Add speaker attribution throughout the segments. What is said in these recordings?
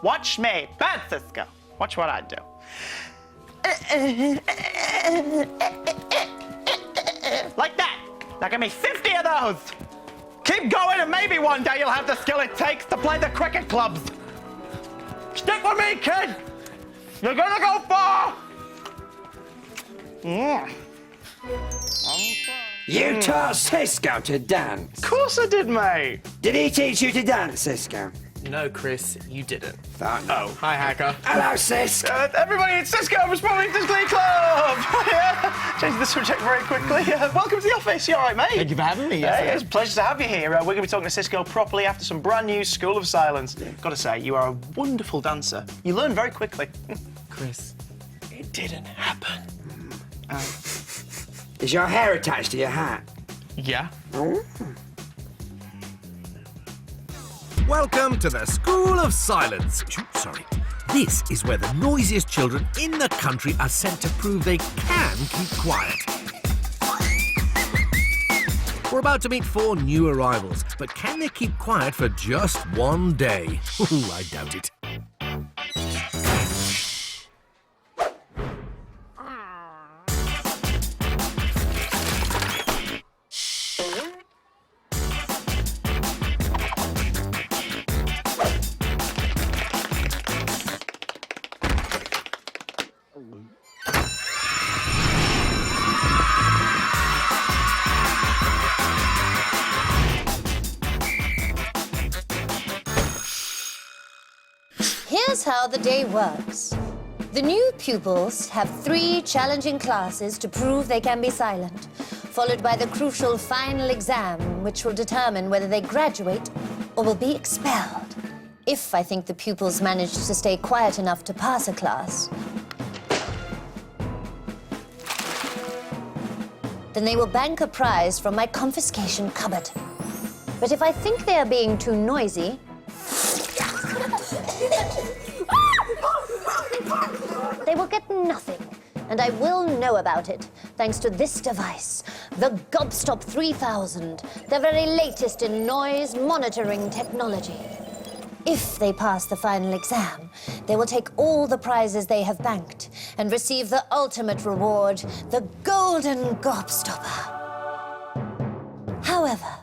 Speaker 1: Watch me. Bad Cisco. Watch what I do. Like that. Now give me 50 of those. Keep going and maybe one day you'll have the skill it takes to play the cricket clubs. Stick with me, kid. You're gonna go far.
Speaker 2: You taught Cisco to dance?
Speaker 1: Of course I did, mate.
Speaker 2: Did he teach you to dance, Cisco?
Speaker 3: No, Chris, you didn't.
Speaker 2: Thought no.
Speaker 3: Hi, Hacker.
Speaker 2: Hello, Cis.
Speaker 1: Everybody, it's Cisco from Spottington's Glee Club. Changing the subject very quickly. Welcome to the office. You all right, mate?
Speaker 3: Thank you for having me.
Speaker 1: It's a pleasure to have you here. We're going to be talking to Cisco properly after some brand new School of Silence. Got to say, you are a wonderful dancer. You learn very quickly.
Speaker 3: Chris, it didn't happen.
Speaker 2: Is your hair attached to your hat?
Speaker 3: Yeah.
Speaker 2: Oh.
Speaker 4: Welcome to the School of Silence. Sorry. This is where the noisiest children in the country are sent to prove they can keep quiet. We're about to meet 4 new arrivals, but can they keep quiet for just one day? Ooh, I doubt it.
Speaker 5: Here's how the day works. The new pupils have 3 challenging classes to prove they can be silent, followed by the crucial final exam, which will determine whether they graduate or will be expelled. If I think the pupils manage to stay quiet enough to pass a class, then they will bank a prize from my confiscation cupboard. But if I think they are being too noisy, they will get nothing, and I will know about it, thanks to this device, the Gobstop 3000, the very latest in noise monitoring technology. If they pass the final exam, they will take all the prizes they have banked and receive the ultimate reward, the Golden Gobstopper. However,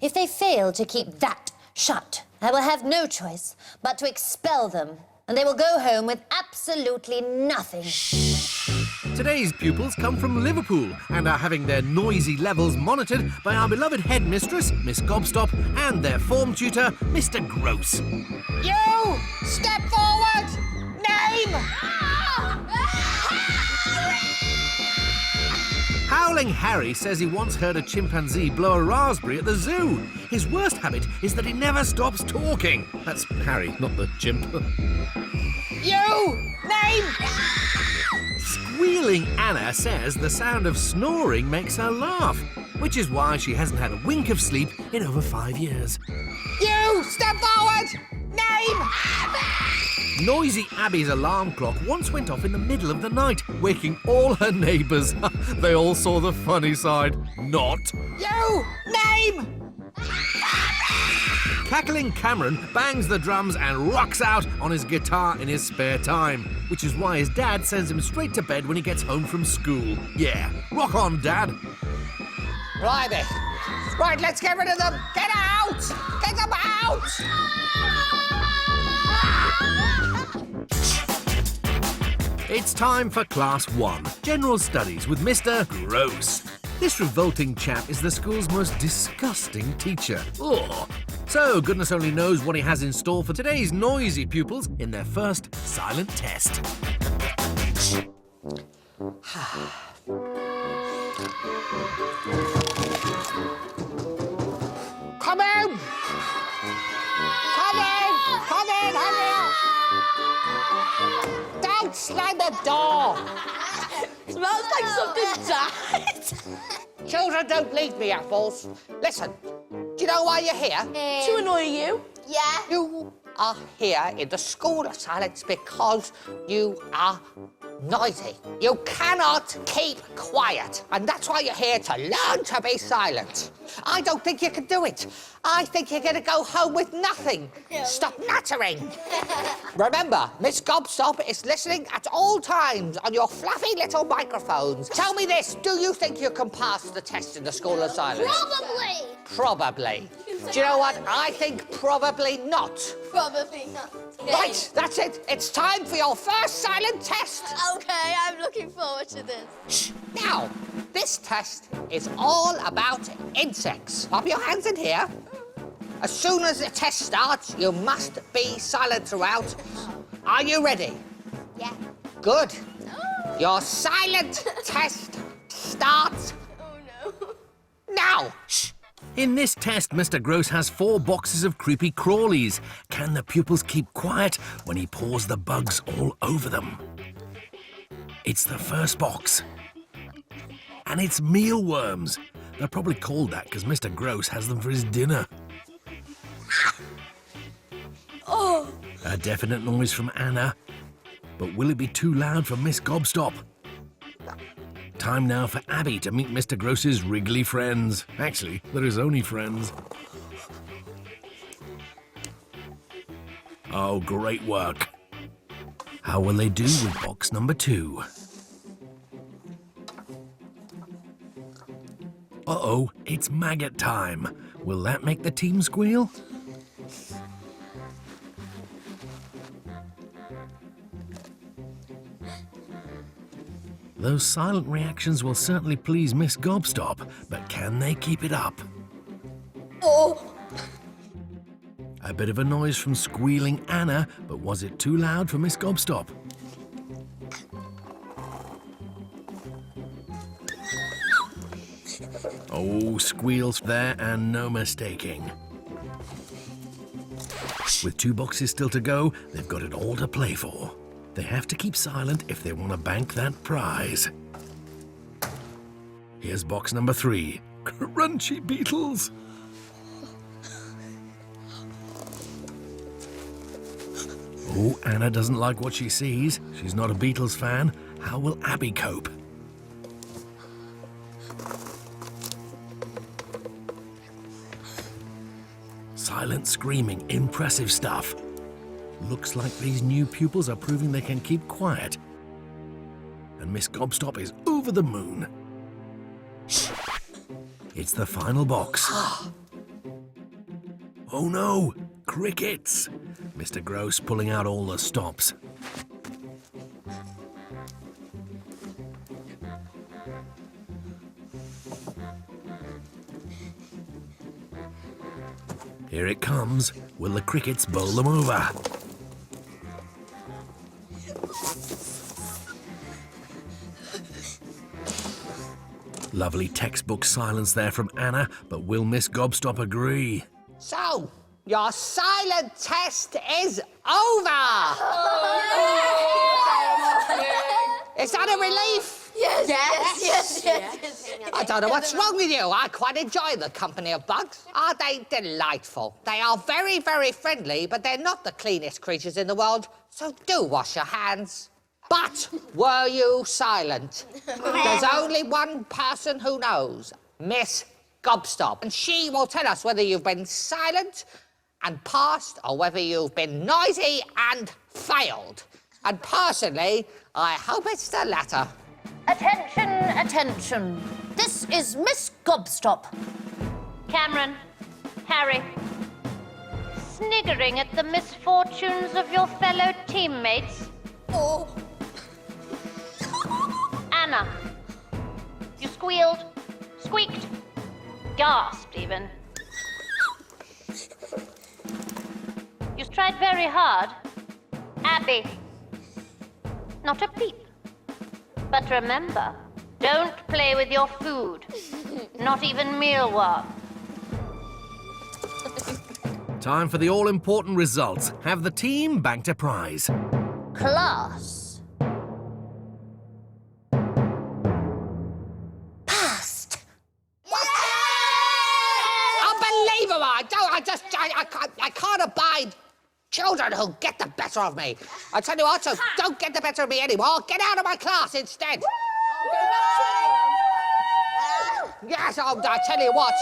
Speaker 5: if they fail to keep that shut, I will have no choice but to expel them, and they will go home with absolutely nothing.
Speaker 4: Today's pupils come from Liverpool and are having their noisy levels monitored by our beloved headmistress, Miss Gobstop, and their form tutor, Mr. Gross.
Speaker 6: You! Step forward! Name!
Speaker 4: Howling Harry says he once heard a chimpanzee blow a raspberry at the zoo. His worst habit is that he never stops talking. That's Harry, not the chimp.
Speaker 6: You! Name!
Speaker 4: Squealing Anna says the sound of snoring makes her laugh, which is why she hasn't had a wink of sleep in over 5 years.
Speaker 6: You! Step forward! Name!
Speaker 4: Noisy Abby's alarm clock once went off in the middle of the night, waking all her neighbours. They all saw the funny side. Not.
Speaker 6: You! Name!
Speaker 4: Cackling Cameron bangs the drums and rocks out on his guitar in his spare time, which is why his dad sends him straight to bed when he gets home from school. Yeah, rock on, Dad.
Speaker 6: Right then. Right, let's get rid of them. Get out! Get them out!
Speaker 4: It's time for Class 1, General Studies with Mr. Gross. This revolting chap is the school's most disgusting teacher. Ugh. So, goodness only knows what he has in store for today's noisy pupils in their first silent test.
Speaker 6: Come in! Come in! Come in, hurry up! Don't slam the door!
Speaker 7: Smells like something died.
Speaker 6: Children, don't leave me, Apples. Listen, do you know why you're here?
Speaker 7: To annoy you?
Speaker 6: You are here in the School of Silence because you are Noisy. You cannot keep quiet. And that's why you're here, to learn to be silent. I don't think you can do it. I think you're going to go home with nothing. Stop nattering. Remember, Miss Gobstop is listening at all times on your fluffy little microphones. Tell me this, do you think you can pass the test in the School of Silence?
Speaker 7: Probably.
Speaker 6: Probably. Do you know what? I think probably not.
Speaker 7: Probably not.
Speaker 6: Right, that's it. It's time for your first silent test.
Speaker 7: Okay, I'm looking forward to this.
Speaker 6: Shh. Now, this test is all about insects. Pop your hands in here. As soon as the test starts, you must be silent throughout. Are you ready?
Speaker 7: Yeah.
Speaker 6: Good. Your silent test starts
Speaker 7: Oh, no.
Speaker 6: now. Shh.
Speaker 4: In this test, Mr. Gross has 4 boxes of creepy crawlies. Can the pupils keep quiet when he pours the bugs all over them? It's the first box. And it's mealworms. They're probably called that because Mr. Gross has them for his dinner.
Speaker 7: Oh.
Speaker 4: A definite noise from Anna. But will it be too loud for Miss Gobstop? Time now for Abby to meet Mr. Gross's wriggly friends. Actually, they're his only friends. Oh, great work. How will they do with box number 2? Uh-oh, it's maggot time. Will that make the team squeal? Those silent reactions will certainly please Miss Gobstop, but can they keep it up?
Speaker 7: Oh.
Speaker 4: A bit of a noise from squealing Anna, but was it too loud for Miss Gobstop? Oh, squeals there and no mistaking. With 2 boxes still to go, they've got it all to play for. They have to keep silent if they want to bank that prize. Here's box number 3. Crunchy beetles. Oh, Anna doesn't like what she sees. She's not a Beatles fan. How will Abby cope? Silent screaming, impressive stuff. Looks like these new pupils are proving they can keep quiet. And Miss Gobstop is over the moon. Shh. It's the final box. Oh no, crickets. Mr. Gross pulling out all the stops. Here it comes. Will the crickets bowl them over? Lovely textbook silence there from Anna, but will Miss Gobstop agree?
Speaker 6: So, your silent test is over. Is that a relief?
Speaker 7: Yes.
Speaker 6: I don't know what's wrong with you. I quite enjoy the company of bugs. Aren't they delightful? They are very, very friendly, but they're not the cleanest creatures in the world, so do wash your hands. But were you silent? There's only one person who knows, Miss Gobstop. And she will tell us whether you've been silent and passed or whether you've been noisy and failed. And personally, I hope it's the latter.
Speaker 5: Attention, attention. This is Miss Gobstop. Cameron, Harry, sniggering at the misfortunes of your fellow teammates.
Speaker 7: Oh.
Speaker 5: Anna, you squealed, squeaked, gasped even. You tried very hard. Abby, not a peep. But remember, don't play with your food. Not even mealworm.
Speaker 4: Time for the all-important results. Have the team banked a prize?
Speaker 5: Class. Passed.
Speaker 6: Unbelievable! I can't abide children who to get the better of me. I tell you what, so don't get the better of me anymore. Get out of my class instead. Yes, I tell you what.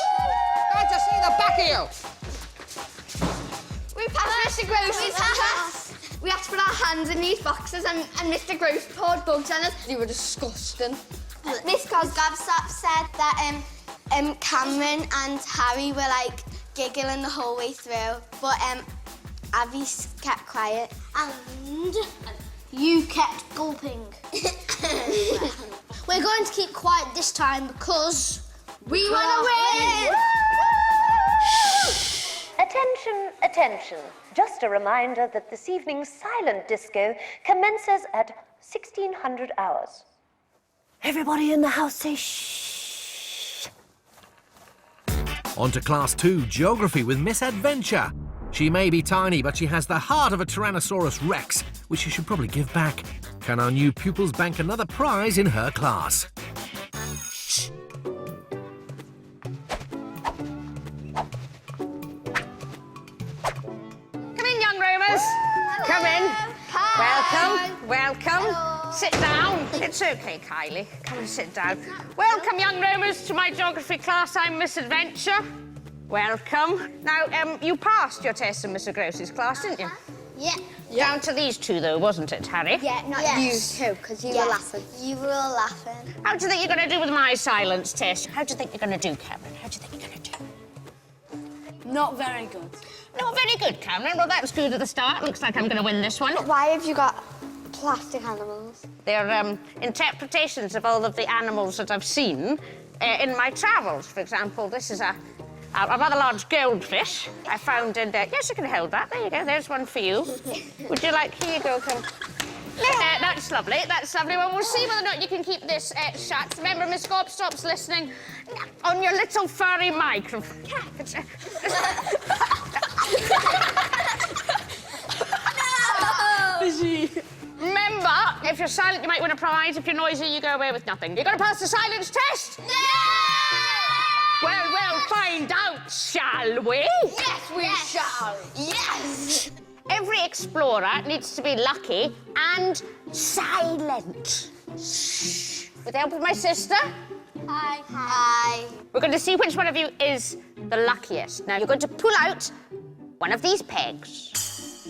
Speaker 6: Glad to see the back of you.
Speaker 7: We passed Mr. Gross. We had to put our hands in these boxes and Mr. Gross poured bugs on us. They were disgusting.
Speaker 8: Miss Gobstop said that Cameron and Harry were like giggling the whole way through, but Abby kept quiet.
Speaker 5: And you kept gulping. We're going to keep quiet this time because
Speaker 7: We want to win!
Speaker 9: Attention, attention. Just a reminder that this evening's silent disco commences at 1600 hours. Everybody in the house say shh.
Speaker 4: On to Class 2 Geography with Miss Adventure. She may be tiny, but she has the heart of a Tyrannosaurus Rex, which she should probably give back. Can our new pupils bank another prize in her class?
Speaker 10: Come in, young roomers. Come in. Welcome, welcome. Sit down. It's okay, Kylie. Come and sit down. Welcome, young roomers, to my geography class. I'm Miss Adventure. Welcome. Now, you passed your test in Mr. Gross's class, didn't you?
Speaker 8: Yeah.
Speaker 10: Down to these two, though, wasn't it, Harry?
Speaker 8: Yeah, not you two, because you were laughing. You were all laughing.
Speaker 10: How do you think you're going to do with my silence test? How do you think you're going to do, Cameron? How do you think you're going to do?
Speaker 7: Not very good.
Speaker 10: Not very good, Cameron. Well, that's good at the start. Looks like I'm going to win this one.
Speaker 8: Why have you got plastic animals?
Speaker 10: They're interpretations of all of the animals that I've seen in my travels. For example, this is a rather large goldfish I found in there. Yes, you can hold that. There you go. There's one for you. Would you like... Here you go. Come. That's lovely. That's lovely. Well, we'll see whether or not you can keep this shut. Remember, Miss Gobstop's listening on your little furry microphone. Remember, if you're silent, you might win a prize. If you're noisy, you go away with nothing. You're going to pass the silence test?
Speaker 7: Yeah!
Speaker 10: Well, we'll find out, shall we?
Speaker 7: Yes, we shall. Yes!
Speaker 10: Every explorer needs to be lucky and silent. Shh. With the help of my sister,
Speaker 8: Hi. Hi.
Speaker 10: we're going to see which one of you is the luckiest. Now, you're going to pull out one of these pegs.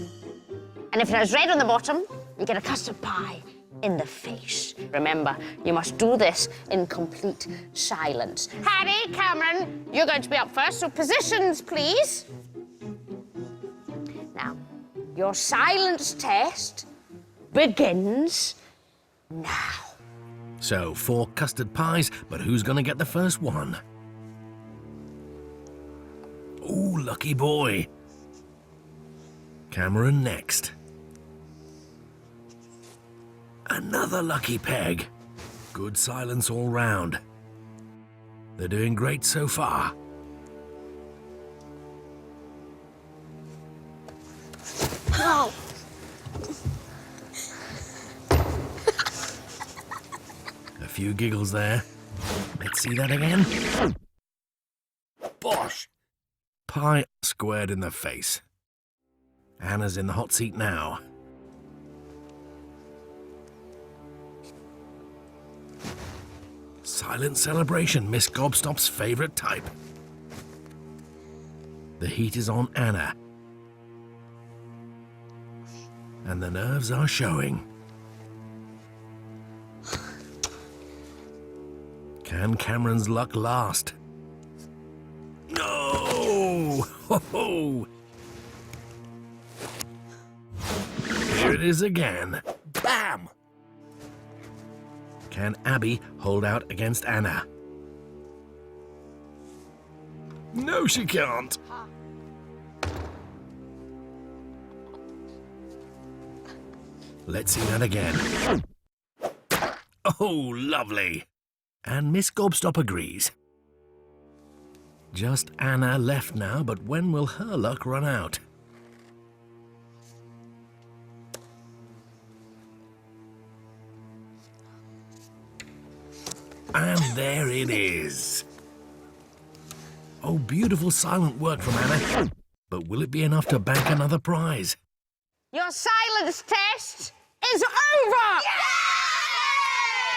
Speaker 10: And if it has red on the bottom, you get a custard pie in the face. Remember, you must do this in complete silence. Harry, Cameron, you're going to be up first, so positions, please. Now, your silence test begins now.
Speaker 4: So, 4 custard pies, but who's going to get the first one? Ooh, lucky boy. Cameron next. Another lucky peg. Good silence all round. They're doing great so far.
Speaker 8: Oh.
Speaker 4: A few giggles there. Let's see that again. Bosh! Pie squared in the face. Anna's in the hot seat now. Silent celebration, Miss Gobstop's favourite type. The heat is on Anna. And the nerves are showing. Can Cameron's luck last? No! Ho ho! Here it is again. Bam! Can Abby hold out against Anna? No, she can't. Let's see that again. Oh, lovely. And Miss Gobstop agrees. Just Anna left now, but when will her luck run out? And there it is. Oh, beautiful silent work from Anna. But will it be enough to bank another prize?
Speaker 10: Your silence test is over!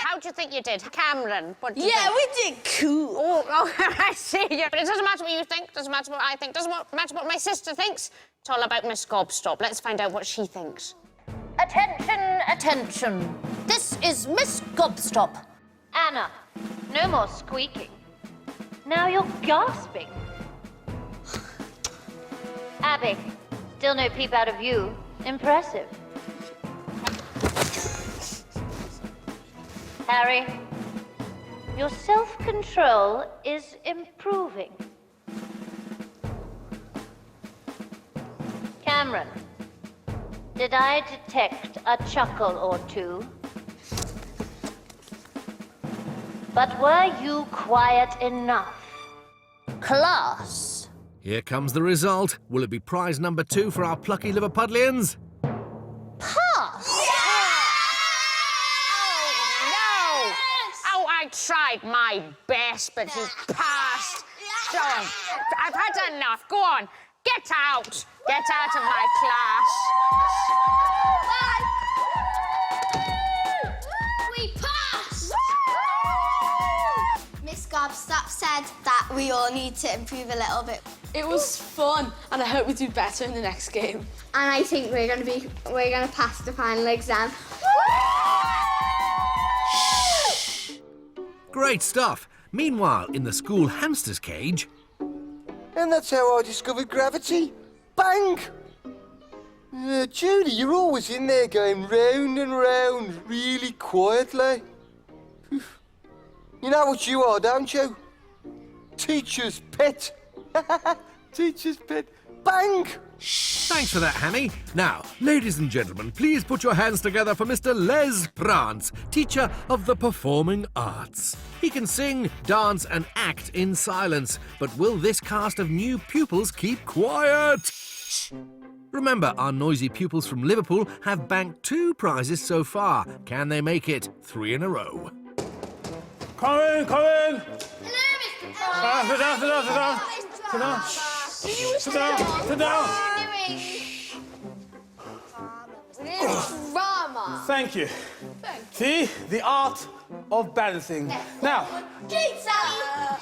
Speaker 10: How do you think you did, Cameron? What do you think?
Speaker 7: we did cool.
Speaker 10: Oh, I see. Yeah. But it doesn't matter what you think, doesn't matter what I think, doesn't matter what my sister thinks. It's all about Miss Gobstop. Let's find out what she thinks.
Speaker 5: Attention, attention. This is Miss Gobstop.
Speaker 9: Anna, no more squeaking. Now you're gasping. Abby, still no peep out of you. Impressive. Harry, your self-control is improving. Cameron, did I detect a chuckle or two? But were you quiet enough?
Speaker 5: Class.
Speaker 4: Here comes the result. Will it be prize number 2 for our plucky Liverpudlians?
Speaker 5: Pass.
Speaker 10: Oh, I tried my best, but you passed. So, I've had enough. Go on, get out. Get out of my class.
Speaker 8: We passed! Miss Gobstop said that we all need to improve a little bit.
Speaker 7: It was fun, and I hope we do better in the next game.
Speaker 8: And I think we're gonna pass the final exam.
Speaker 4: Great stuff. Meanwhile, in the school hamster's cage...
Speaker 11: And that's how I discovered gravity. Bang! Judy, you're always in there going round and round, really quietly. You know what you are, don't you? Teacher's pet. Teacher's pet. Bang!
Speaker 4: Thanks for that, Hammy. Now, ladies and gentlemen, please put your hands together for Mr. Les Prance, teacher of the performing arts. He can sing, dance and act in silence, but will this cast of new pupils keep quiet? Remember, our noisy pupils from Liverpool have banked 2 prizes so far. Can they make it 3 in a row?
Speaker 1: Come in, come in.
Speaker 8: Hello,
Speaker 1: Sit down, sit down, sit down. Sit down. Sit down, sit down.
Speaker 7: Drama.
Speaker 1: Thank you. See, the art of balancing. Now,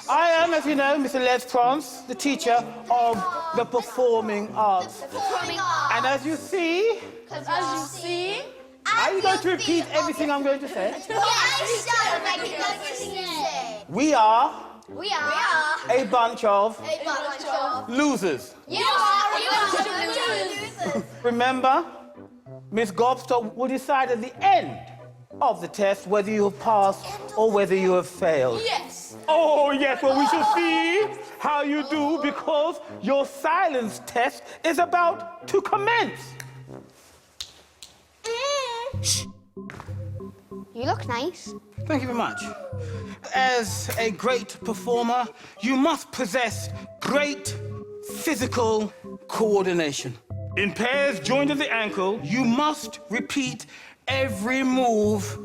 Speaker 1: I am, as you know, Mr. Les Prance, the teacher of the performing arts. And as you see, are you going to repeat everything I'm going to say? We are a bunch of losers. Remember, Miss Gobstop will decide at the end of the test whether you have passed or whether you have failed.
Speaker 7: Yes.
Speaker 1: Oh, yes, well, we shall see how you do because your silence test is about to commence.
Speaker 8: You look nice.
Speaker 1: Thank you very much. As a great performer, you must possess great physical coordination. In pairs joined at the ankle, you must repeat every move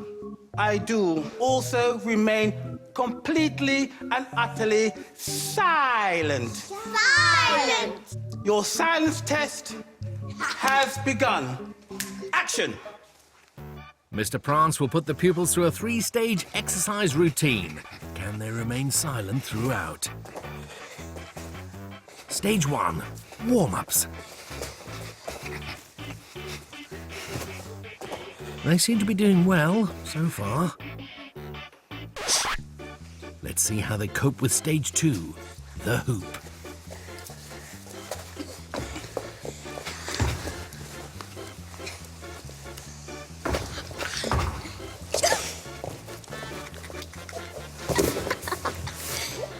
Speaker 1: I do. Also remain completely and utterly silent.
Speaker 8: Silent.
Speaker 1: Your silence test has begun. Action.
Speaker 4: Mr. Prance will put the pupils through a 3-stage exercise routine. Can they remain silent throughout? Stage 1, warm-ups. They seem to be doing well so far. Let's see how they cope with stage 2, the hoop.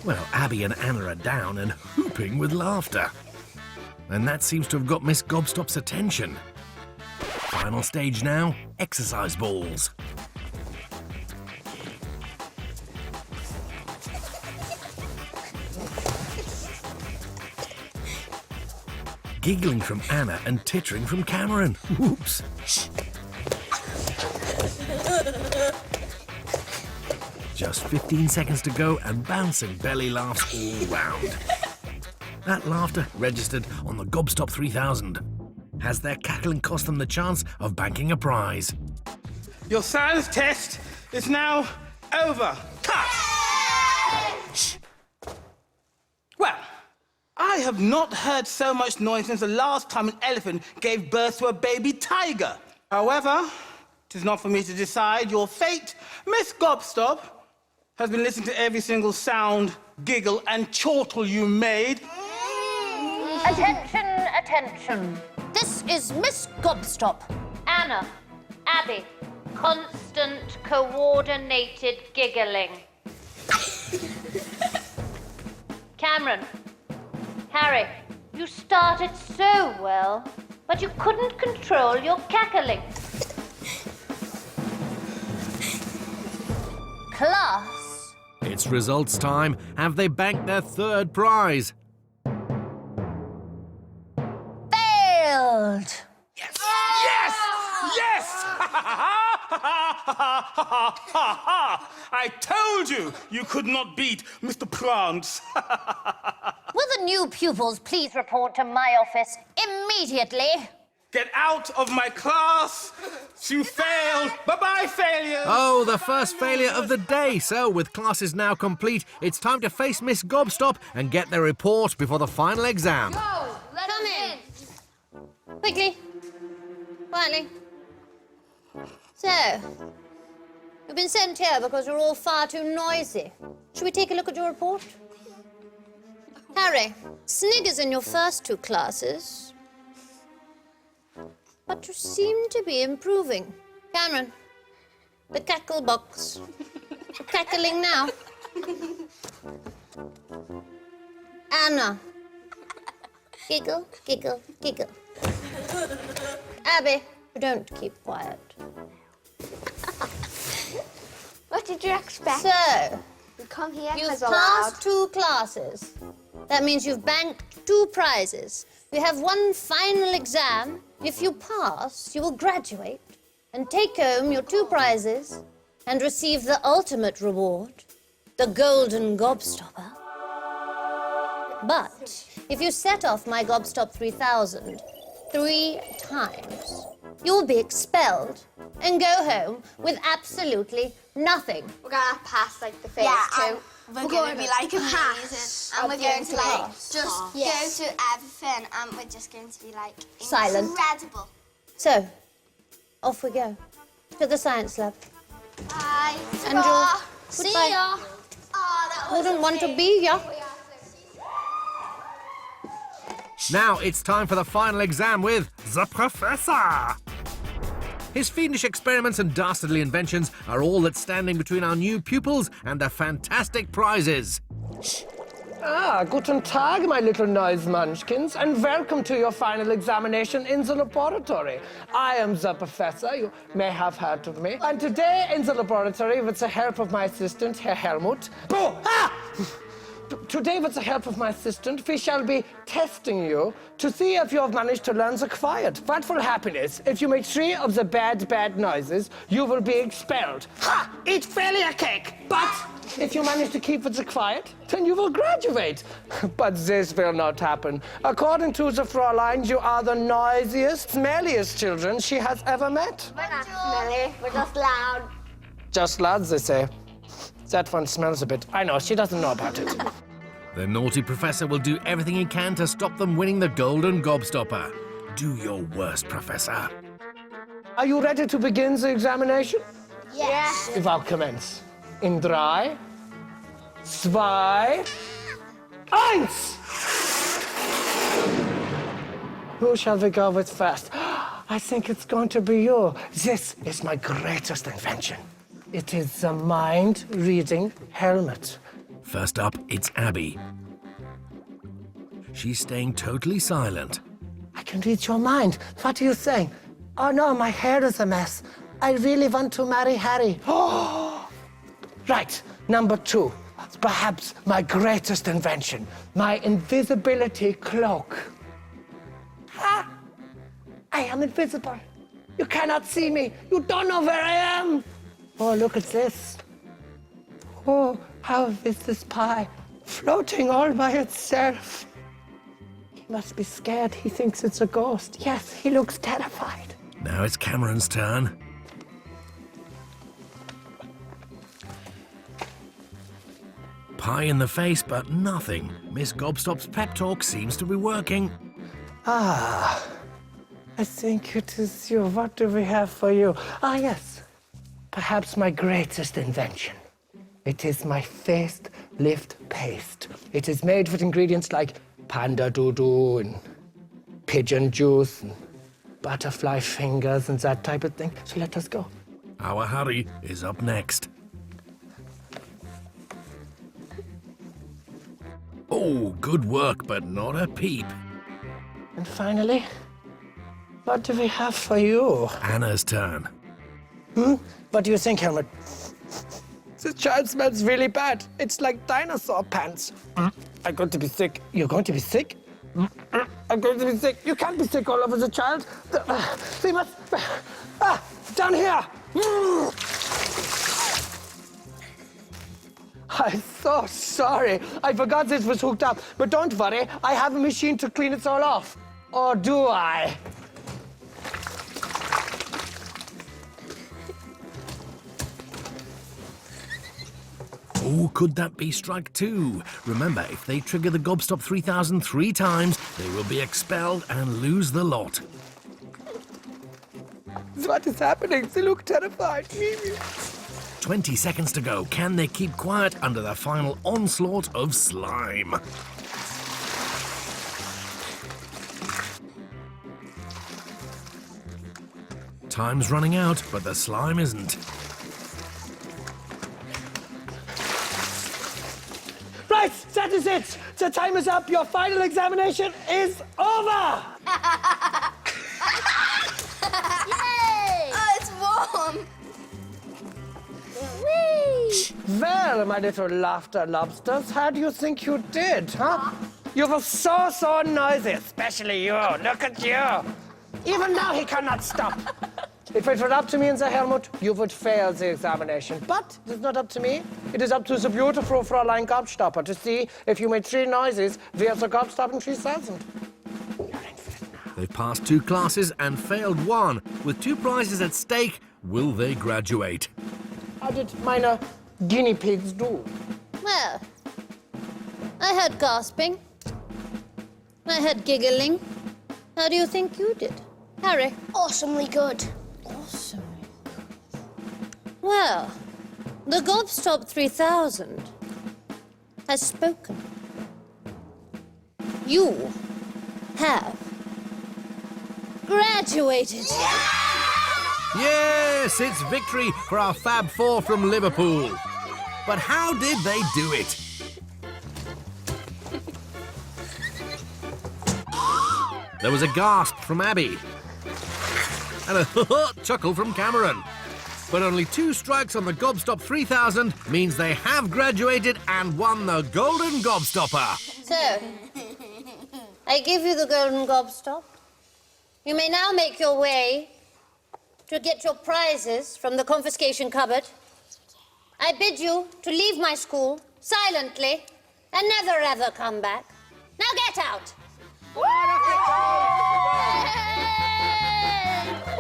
Speaker 4: Well, Abby and Anna are down and whooping with laughter. And that seems to have got Miss Gobstop's attention. Final stage now, exercise balls. Giggling from Anna and tittering from Cameron. Whoops. Just 15 seconds to go and bouncing belly laughs all round. That laughter registered on the Gobstop 3000. Has their cackling cost them the chance of banking a prize?
Speaker 12: Your science test is now over. Cut! Shh. Well, I have not heard so much noise since the last time an elephant gave birth to a baby tiger. However, it is not for me to decide your fate. Miss Gobstop has been listening to every single sound, giggle, and chortle you made.
Speaker 5: Attention, attention. This is Miss Gobstop. Anna, Abby, constant coordinated giggling. Cameron, Harry, you started so well, but you couldn't control your cackling. Class.
Speaker 4: It's results time. Have they banked their third prize?
Speaker 5: Failed.
Speaker 12: Yes! Yes! Yes! I told you you could not beat Mr. Prance.
Speaker 5: Will the new pupils please report to my office immediately?
Speaker 12: Get out of my class! You failed! Bye-bye, failure!
Speaker 4: Oh, the first failure of the day. So, with classes now complete, it's time to face Miss Gobstop and get their report before the final exam.
Speaker 7: Go! Come in!
Speaker 5: Quickly. Quietly. So, you've been sent here because you're all far too noisy. Should we take a look at your report? Harry, sniggers in your first two classes, but you seem to be improving. Cameron, the cackle box. You're cackling now. Anna, giggle, giggle, giggle. Abby, don't keep quiet.
Speaker 7: What did you expect?
Speaker 5: So,
Speaker 7: You come here
Speaker 5: you've
Speaker 7: because allowed.
Speaker 5: passed two classes. That means you've banked two prizes. You have one final exam. If you pass, you will graduate and take home your two prizes and receive the ultimate reward, the Golden Gobstopper. But if you set off my Gobstop 3000 3 times, you will be expelled and go home with absolutely nothing.
Speaker 7: We're gonna pass like the phase two.
Speaker 8: We're going to be like amazing. And we're going to like just
Speaker 7: Yes.
Speaker 8: go to everything and we're just going to be like
Speaker 5: Silent.
Speaker 8: incredible.
Speaker 5: So, off we go to the science lab.
Speaker 8: Bye.
Speaker 5: And you'll
Speaker 7: See
Speaker 5: goodbye.
Speaker 7: ya.
Speaker 8: Oh, that was
Speaker 5: Wouldn't want to be ya.
Speaker 4: Now it's time for the final exam with the Professor. His fiendish experiments and dastardly inventions are all that's standing between our new pupils and their fantastic prizes.
Speaker 13: Ah, guten Tag, my little noise munchkins, and welcome to your final examination in the laboratory. I am the professor, you may have heard of me. And today in the laboratory, with the help of my assistant, Herr Helmut, today, with the help of my assistant, we shall be testing you to see if you have managed to learn the quiet. What will happen is, if you make 3 of the bad noises, you will be expelled. Ha! Eat failure cake! But if you manage to keep the quiet, then you will graduate. But this will not happen. According to the Fräulein, you are the noisiest, smelliest children she has ever met.
Speaker 7: We're not smelly. We're just loud.
Speaker 13: Just lads, they say. That one smells a bit. I know, she doesn't know about it.
Speaker 4: The naughty professor will do everything he can to stop them winning the Golden Gobstopper. Do your worst, Professor.
Speaker 13: Are you ready to begin the examination?
Speaker 7: Yes.
Speaker 13: We will commence. In 3, 2, 1. Who shall we go with first? I think it's going to be you. This is my greatest invention. It is the mind-reading helmet.
Speaker 4: First up, it's Abby. She's staying totally silent.
Speaker 13: I can read your mind. What are you saying? Oh no, my hair is a mess. I really want to marry Harry. Oh! Right, number 2. Perhaps my greatest invention. My invisibility cloak. Ah! I am invisible. You cannot see me. You don't know where I am. Oh, look at this. Oh, how is this pie floating all by itself? must be scared. He thinks it's a ghost. Yes, he looks terrified.
Speaker 4: Now it's Cameron's turn. Pie in the face, but nothing. Miss Gobstop's pep talk seems to be working.
Speaker 13: Ah, I think it is you. What do we have for you? Ah, yes. Perhaps my greatest invention. It is my facelift paste. It is made with ingredients like panda doo-doo and pigeon juice and butterfly fingers and that type of thing. So let us go.
Speaker 4: Our Harry is up next. Oh, good work, but not a peep.
Speaker 13: And finally, what do we have for you?
Speaker 4: Anna's turn.
Speaker 13: What do you think, Helmut? This child smells really bad. It's like dinosaur pants. I'm going to be sick. You're going to be sick? I'm going to be sick. You can't be sick all over the child. They must... down here! I'm so sorry. I forgot this was hooked up. But don't worry, I have a machine to clean it all off. Or do I?
Speaker 4: Oh, could that be strike two? Remember, if they trigger the Gobstop 3000 3 times, they will be expelled and lose the lot.
Speaker 13: What is happening? They look terrified.
Speaker 4: 20 seconds to go. Can they keep quiet under the final onslaught of slime? Time's running out, but the slime isn't.
Speaker 13: Right, that is it. The time is up. Your final examination is over.
Speaker 8: Yay! Oh, it's warm.
Speaker 13: Well, my little laughter lobsters, how do you think you did, huh? You were so noisy, especially you. Look at you. Even now he cannot stop. If it were up to me and the Helmut, you would fail the examination. But it is not up to me. It is up to the beautiful Fräulein Gobstopper to see if you made 3 noises via the Gobstopping 3000.
Speaker 4: They've passed 2 classes and failed 1. With 2 prizes at stake, will they graduate?
Speaker 13: How did meine guinea pigs do?
Speaker 5: Well, I heard gasping. I heard giggling. How do you think you did, Harry?
Speaker 8: Awesomely good.
Speaker 5: Awesomely good. Well, the Gobstop 3000 has spoken. You have graduated.
Speaker 4: Yes, it's victory for our Fab Four from Liverpool. But how did they do it? There was a gasp from Abby and a chuckle from Cameron. But only 2 strikes on the Gobstop 3000 means they have graduated and won the Golden Gobstopper.
Speaker 5: So, I give you the Golden Gobstop. You may now make your way to get your prizes from the confiscation cupboard. I bid you to leave my school silently and never ever come back. Now get out!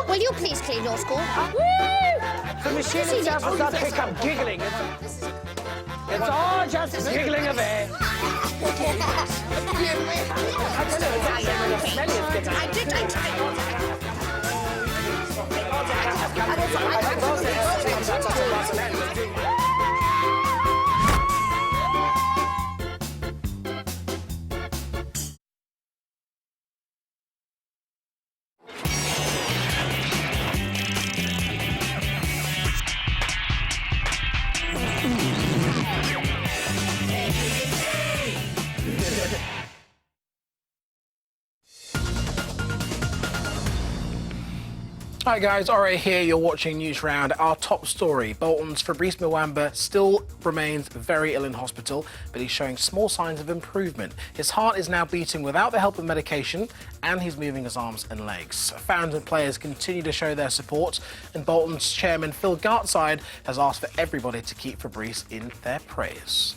Speaker 5: Will you please clean your school?
Speaker 13: The machine itself does not pick up giggling. It's all just giggling away.
Speaker 14: Hi guys, Ore here, you're watching Newsround. Our top story, Bolton's Fabrice Mwamba still remains very ill in hospital, but he's showing small signs of improvement. His heart is now beating without the help of medication, and he's moving his arms and legs. Fans and players continue to show their support, and Bolton's chairman Phil Gartside has asked for everybody to keep Fabrice in their prayers.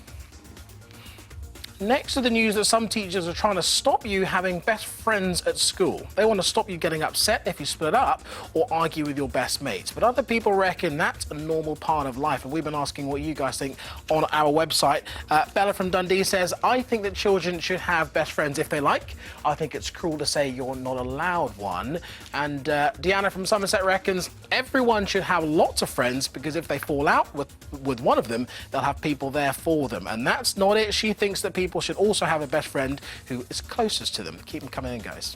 Speaker 14: Next to the news that some teachers are trying to stop you having best friends at school. They want to stop you getting upset if you split up or argue with your best mates. But other people reckon that's a normal part of life, and we've been asking what you guys think on our website. Bella from Dundee says, I think that children should have best friends if they like. I think it's cruel to say you're not allowed one. And Deanna from Somerset reckons everyone should have lots of friends, because if they fall out with one of them, they'll have people there for them. And that's not it. She thinks that people should also have a best friend who is closest to them. Keep them coming in, guys.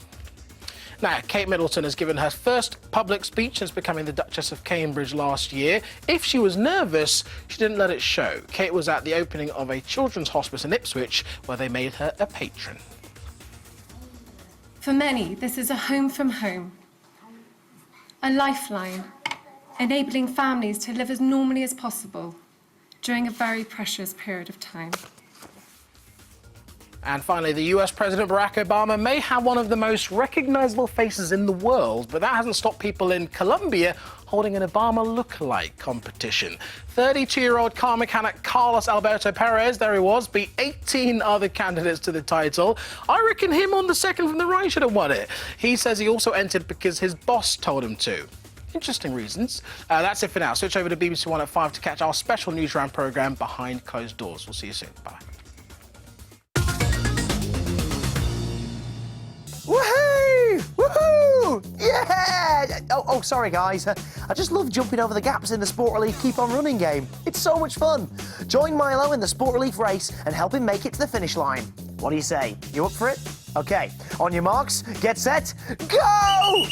Speaker 14: Now, Kate Middleton has given her first public speech since becoming the Duchess of Cambridge last year. If she was nervous, she didn't let it show. Kate was at the opening of a children's hospice in Ipswich, where they made her a patron.
Speaker 15: For many, this is a home from home, a lifeline, enabling families to live as normally as possible during a very precious period of time.
Speaker 14: And finally, the US President Barack Obama may have one of the most recognizable faces in the world, but that hasn't stopped people in Colombia holding an Obama lookalike competition. 32-year-old car mechanic Carlos Alberto Perez, there he was, beat 18 other candidates to the title. I reckon him on the second from the right should have won it. He says he also entered because his boss told him to. Interesting reasons. That's it for now. Switch over to BBC One at 5 to catch our special Newsround programme Behind Closed Doors. We'll see you soon. Bye.
Speaker 16: Woohoo! Woohoo! Yeah! Oh, sorry, guys. I just love jumping over the gaps in the Sport Relief Keep On Running game. It's so much fun. Join Milo in the Sport Relief race and help him make it to the finish line. What do you say? You up for it? OK. On your marks, get set, go!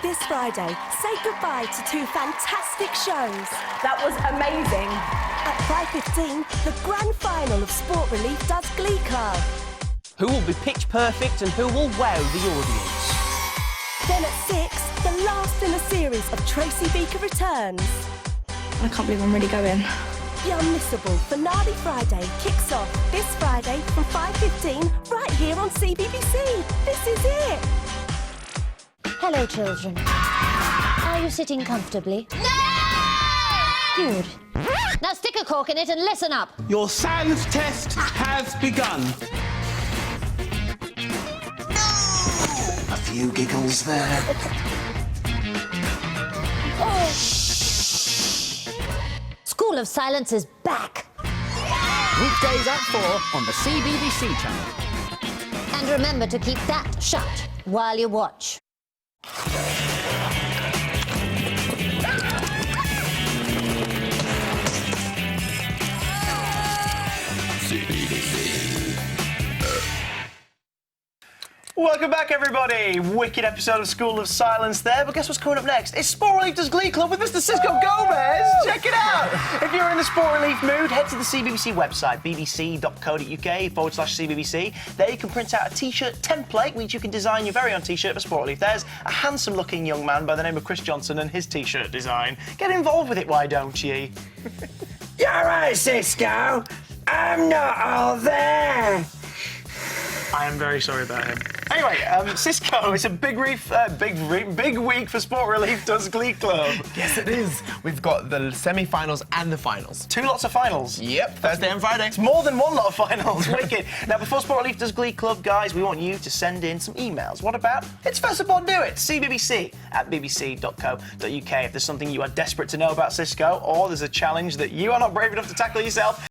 Speaker 17: This Friday, say goodbye to two fantastic shows. That was amazing. At 5:15, the grand final of Sport Relief does Glee Club.
Speaker 18: Who will be pitch perfect and who will wow the audience?
Speaker 17: Then at 6, the last in a series of Tracy Beaker returns.
Speaker 19: I can't believe I'm really going.
Speaker 17: The unmissable Finale Friday kicks off this Friday from 5:15 right here on CBBC. This is it.
Speaker 5: Hello, children. Are you sitting comfortably? No! Good. Now stick a cork in it and listen up.
Speaker 12: Your science test has begun.
Speaker 2: A few giggles there.
Speaker 5: School of Silence is back.
Speaker 18: Weekdays at 4 on the CBBC channel.
Speaker 5: And remember to keep that shut while you watch.
Speaker 16: Welcome back, everybody. Wicked episode of School of Silence there, but guess what's coming up next? It's Sport Relief Does Glee Club with Mr. Cisco Gomez. Check it out. If you're in the Sport Relief mood, head to the CBBC website, bbc.co.uk/CBBC. There you can print out a T-shirt template, which you can design your very own T-shirt for Sport Relief. There's a handsome-looking young man by the name of Chris Johnson and his T-shirt design. Get involved with it, why don't you?
Speaker 2: You're right, Cisco. I'm not all there.
Speaker 16: I am very sorry about him. Anyway, Cisco, it's a big week for Sport Relief Does Glee Club.
Speaker 3: Yes, it is. We've got the semi-finals and the finals.
Speaker 16: 2 lots of finals.
Speaker 3: Yep, Thursday and Friday.
Speaker 16: It's more than 1 lot of finals. Wicked. Now, before Sport Relief Does Glee Club, guys, we want you to send in some emails. What about? It's first up on Do It. CBBC@bbc.co.uk. If there's something you are desperate to know about Cisco, or there's a challenge that you are not brave enough to tackle yourself,